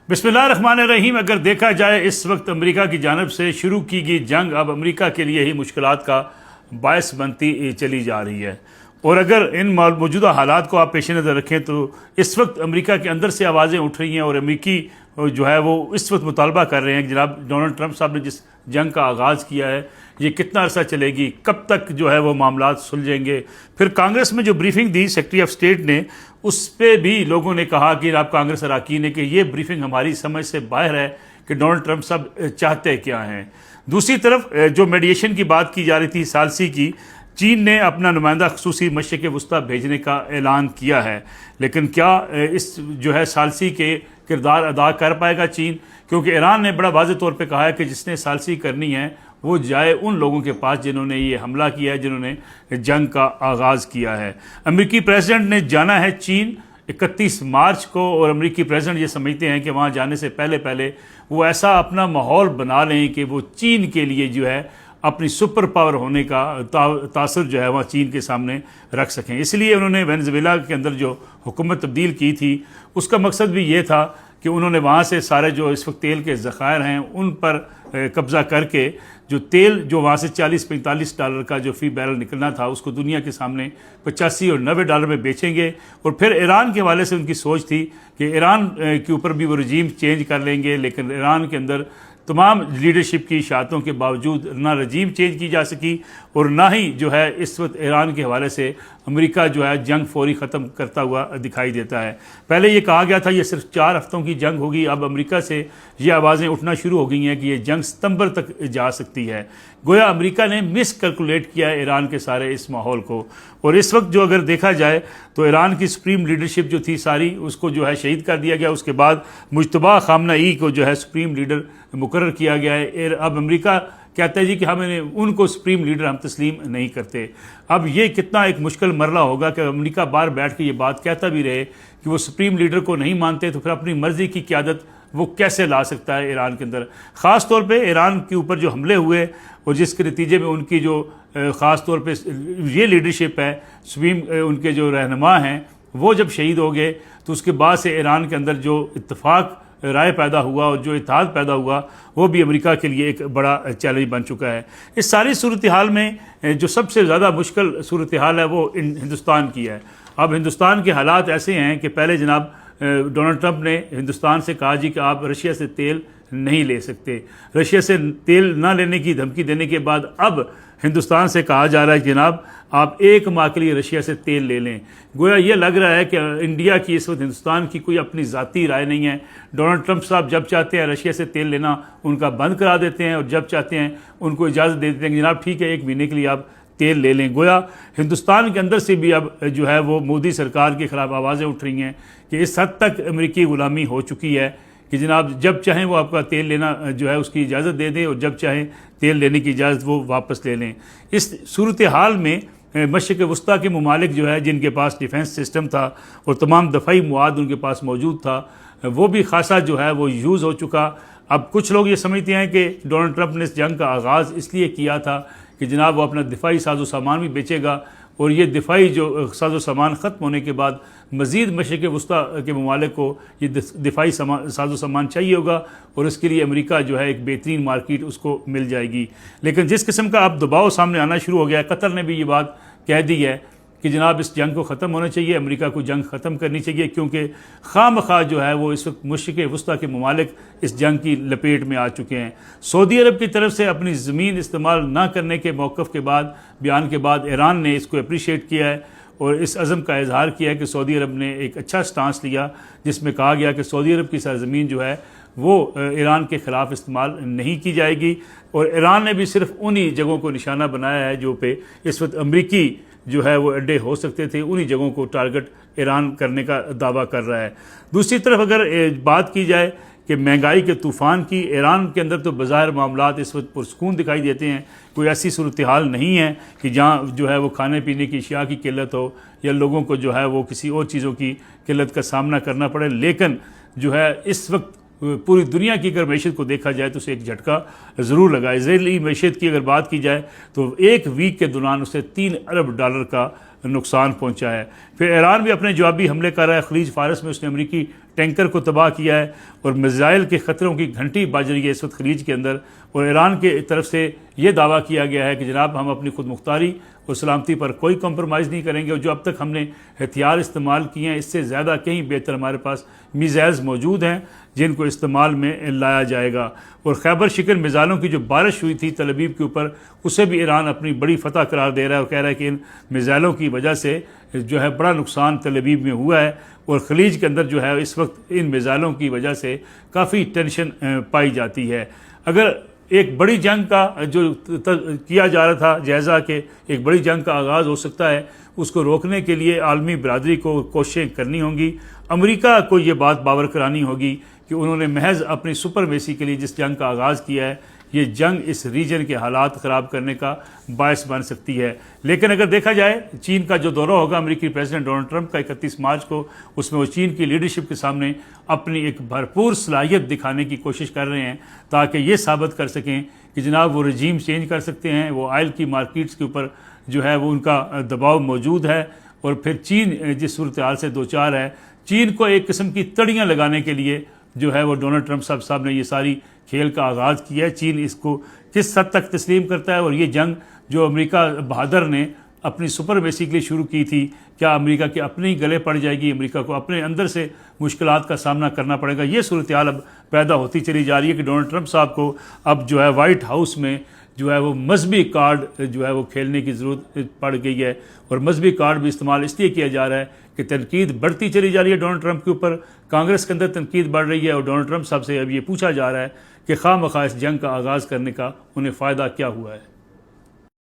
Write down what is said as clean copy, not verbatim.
बिस्मिल्लाहिर्रहमानिर्रहीम। अगर देखा जाए इस वक्त अमेरिका की जानब से शुरू की गई जंग अब अमेरिका के लिए ही मुश्किलात का बायस बनती चली जा रही है। और अगर इन मौजूदा हालात को आप पेश नज़र रखें तो इस वक्त अमेरिका के अंदर से आवाज़ें उठ रही हैं और अमेरिकी जो है वो इस वक्त मुतालबा कर रहे हैं कि जनाब डोनाल्ड ट्रंप साहब ने जिस जंग का आगाज़ किया है ये कितना अरसा चलेगी, कब तक जो है वो मामलात सुलझेंगे। फिर कांग्रेस में जो briefing the secretary of state ने, उस पर भी लोगों ने कहा कि आप कांग्रेस अरकान ने कि ये ब्रीफिंग हमारी समझ से बाहर है कि डोनाल्ड ट्रंप साहब चाहते क्या हैं। दूसरी तरफ जो मीडिएशन की बात की जा रही थी सालसी की, चीन ने अपना नुमाइंदा खसूसी मशरिक़ वस्ता भेजने का ऐलान किया है, लेकिन क्या इस जो है सालसी के किरदार अदा कर पाएगा चीन? क्योंकि ईरान ने बड़ा वाज़ेह तौर पे कहा है कि जिसने सालसी करनी है वो जाए उन लोगों के पास जिन्होंने ये हमला किया है, जिन्होंने जंग का आगाज़ किया है। अमेरिकी प्रेसिडेंट ने जाना है चीन 31 मार्च को, और अमेरिकी प्रेसिडेंट ये समझते हैं कि वहाँ जाने से पहले पहले वो ऐसा अपना माहौल बना लें कि वो चीन के लिए जो है अपनी सुपर पावर होने का तासुर जो है वह चीन के सामने रख सकें। इसलिए उन्होंने वेनेजुएला के अंदर जो हुकूमत तब्दील की थी उसका मकसद भी ये था कि उन्होंने वहाँ से सारे जो इस वक्त तेल के ज़खायर हैं उन पर कब्ज़ा करके जो तेल जो वहाँ से $40-45 का जो फ़ी बैरल निकलना था उसको दुनिया के सामने $85 और $90 में बेचेंगे। और फिर ईरान के हवाले से उनकी सोच थी कि ईरान के ऊपर भी वो रजीम चेंज कर लेंगे, लेकिन ईरान के अंदर तमाम लीडरशिप की इशातों के बावजूद ना रजीम चेंज की जा सकी और ना ही जो है इस वक्त ईरान के हवाले से अमेरिका जो है जंग फौरी ख़त्म करता हुआ दिखाई देता है। पहले ये कहा गया था ये सिर्फ 4 हफ्तों की जंग होगी, अब अमेरिका से ये आवाज़ें उठना शुरू हो गई हैं कि ये जंग सितंबर तक जा सकती है। गोया अमेरिका ने मिस कैलकुलेट किया है ईरान के सारे इस माहौल को। और इस वक्त जो अगर देखा जाए तो ईरान की सुप्रीम लीडरशिप जो थी सारी उसको जो है शहीद कर दिया गया। उसके बाद मुज्तबा खामनेई को जो है सुप्रीम लीडर मुकर्रर किया गया है। अब अमेरिका कहता है जी कि हमें उनको सुप्रीम लीडर हम तस्लीम नहीं करते। अब ये कितना एक मुश्किल मरला होगा कि अमेरिका बाहर बैठ के ये बात कहता भी रहे कि वो सुप्रीम लीडर को नहीं मानते, तो फिर अपनी मर्ज़ी की क़यादत वो कैसे ला सकता है ईरान के अंदर। ख़ास तौर पे ईरान के ऊपर जो हमले हुए और जिसके नतीजे में उनकी जो ख़ास तौर पे ये लीडरशिप है, सुप्रीम उनके जो रहनुमा हैं वो जब शहीद हो गए तो उसके बाद से ईरान के अंदर जो इत्तेफाक राय पैदा हुआ और जो इत्तेहाद पैदा हुआ वो भी अमेरिका के लिए एक बड़ा चैलेंज बन चुका है। इस सारी सूरत हाल में जो सबसे ज़्यादा मुश्किल सूरत हाल है वो हिंदुस्तान की है। अब हिंदुस्तान के हालात ऐसे हैं कि पहले जनाब डोनाल्ड ट्रंप ने हिंदुस्तान से कहा जी कि आप रशिया से तेल नहीं ले सकते। रशिया से तेल ना लेने की धमकी देने के बाद अब हिंदुस्तान से कहा जा रहा है कि जनाब आप 1 माह के लिए रशिया से तेल ले लें। गोया ये लग रहा है कि इंडिया की इस वक्त हिंदुस्तान की कोई अपनी ज़ाती राय नहीं है। डोनाल्ड ट्रंप साहब जब चाहते हैं रशिया से तेल लेना उनका बंद करा देते हैं और जब चाहते हैं उनको इजाज़त दे देते हैं कि जनाब ठीक है 1 महीने के लिए आप तेल ले लें। गोया हिंदुस्तान के अंदर से भी अब जो है वो मोदी सरकार के ख़िलाफ़ आवाज़ें उठ रही हैं कि इस हद तक अमेरिकी ग़ुलामी हो चुकी है कि जनाब जब चाहें वो आपका तेल लेना जो है उसकी इजाज़त दे दें और जब चाहें तेल लेने की इजाज़त वो वापस ले लें। इस सूरत हाल में मशरिक़ वस्ता के ममालिक जो है जिनके पास डिफेंस सिस्टम था और तमाम दफ़ाई मवाद उनके पास मौजूद था वो भी खासा जो है वो यूज़ हो चुका। अब कुछ लोग ये समझते हैं कि डोनाल्ड ट्रंप ने इस जंग का आगाज़ इसलिए किया था कि जनाब वो अपना दिफाई साजो सामान भी बेचेगा और ये दिफाई जो साजो सामान ख़त्म होने के बाद मज़ीद मशरिक़ वस्ता के ममालिक को ये दिफाई साजो सामान चाहिए होगा और इसके लिए अमेरिका जो है एक बेहतरीन मार्केट उसको मिल जाएगी। लेकिन जिस किस्म का अब दबाव सामने आना शुरू हो गया है, कतर ने भी ये बात कह दी है कि जनाब इस जंग को ख़त्म होना चाहिए, अमेरिका को जंग ख़त्म करनी चाहिए, क्योंकि खामखा जो है वो इस वक्त मशरिक़ वस्ता के ममालिक इस जंग की लपेट में आ चुके हैं। सऊदी अरब की तरफ से अपनी ज़मीन इस्तेमाल ना करने के मौक़िफ़ के बाद बयान के बाद ईरान ने इसको अप्रीशिएट किया है और इस अज़म का इजहार किया है कि सऊदी अरब ने एक अच्छा स्टांस लिया जिसमें कहा गया कि सऊदी अरब की सरज़मीन जो है वो ईरान के ख़िलाफ़ इस्तेमाल नहीं की जाएगी। और ईरान ने भी सिर्फ उन्हीं जगहों को निशाना बनाया है जो पे इस वक्त अमरीकी जो है वो अड्डे हो सकते थे, उन्हीं जगहों को टारगेट ईरान करने का दावा कर रहा है। दूसरी तरफ अगर बात की जाए कि महंगाई के तूफ़ान की, ईरान के अंदर तो बज़ाहिर मामलात इस वक्त पुरसकून दिखाई देते हैं। कोई ऐसी सूरत हाल नहीं है कि जहाँ जो है वो खाने पीने की अशिया की किल्लत हो या लोगों को जो है वो किसी और चीज़ों की किल्लत का सामना करना पड़े। लेकिन जो है इस वक्त पूरी दुनिया की अगर मैशत को देखा जाए तो उसे एक झटका ज़रूर लगा। इजरायली मैशत की अगर बात की जाए तो 1 वीक के दौरान उसे $3 अरब का नुकसान पहुंचा है। फिर ईरान भी अपने जवाबी हमले कर रहा है। खलीज फारस में उसने अमरीकी टैंकर को तबाह किया है और मिसाइल के ख़तरों की घंटी बज रही है इस वक्त खलीज के अंदर। और ईरान के तरफ से ये दावा किया गया है कि जनाब हम अपनी खुद मुख्तारी और सलामती पर कोई कम्प्रोमाइज़ नहीं करेंगे और जो अब तक हमने हथियार इस्तेमाल किए हैं इससे ज़्यादा कहीं बेहतर हमारे पास मिसाइल्स मौजूद हैं जिनको इस्तेमाल में लाया जाएगा। और खैबर शिकन मिसाइलों की जो बारिश हुई थी तल अवीव के ऊपर, उसे भी ईरान अपनी बड़ी फतह करार दे रहा है और कह रहा है कि इन मिसाइलों की वजह से जो है बड़ा नुकसान तल अवीव में हुआ है और ख़लीज के अंदर जो है इस वक्त इन मिसाइलों की वजह से काफ़ी टेंशन पाई जाती है। अगर एक बड़ी जंग का जो किया जा रहा था जायज़ा के एक बड़ी जंग का आगाज़ हो सकता है, उसको रोकने के लिए आलमी बरादरी को कोशिशें करनी होंगी। अमेरिका को ये बात बावर करानी होगी कि उन्होंने महज अपनी सुपरमेसी के लिए जिस जंग का आगाज़ किया है, ये जंग इस रीजन के हालात ख़राब करने का बायस बन सकती है। लेकिन अगर देखा जाए चीन का जो दौरा होगा अमेरिकी प्रेसिडेंट डोनाल्ड ट्रंप का 31 मार्च को, उसमें वो चीन की लीडरशिप के सामने अपनी एक भरपूर सलाहियत दिखाने की कोशिश कर रहे हैं ताकि ये साबित कर सकें कि जनाब वो रजीम चेंज कर सकते हैं, वो ऑयल की मार्केट्स के ऊपर जो है वो उनका दबाव मौजूद है। और फिर चीन जिस सूरत हाल से दो चार है, चीन को एक किस्म की तड़ियाँ लगाने के लिए जो है वो डोनाल्ड ट्रंप साहब ने ये सारी खेल का आगाज़ किया है। चीन इसको किस हद तक तस्लीम करता है और ये जंग जो अमेरिका बहादुर ने अपनी सुपरमेसी के लिए शुरू की थी, क्या अमेरिका के अपने ही गले पड़ जाएगी, अमेरिका को अपने अंदर से मुश्किलात का सामना करना पड़ेगा। ये सूरत हाल अब पैदा होती चली जा रही है कि डोनाल्ड ट्रंप साहब को अब जो है वाइट हाउस में जो है वो मजहबी कार्ड जो है वो खेलने की ज़रूरत पड़ गई है। और मजहबी कार्ड भी इस्तेमाल इसलिए किया जा रहा है कि तनकीद बढ़ती चली जा रही है डोनाल्ड ट्रंप के ऊपर, कांग्रेस के अंदर तनकीद बढ़ रही है और डोनाल्ड ट्रंप साहब से अब ये पूछा जा रहा है कि खामखा इस जंग का आगाज़ करने का उन्हें फ़ायदा क्या हुआ है।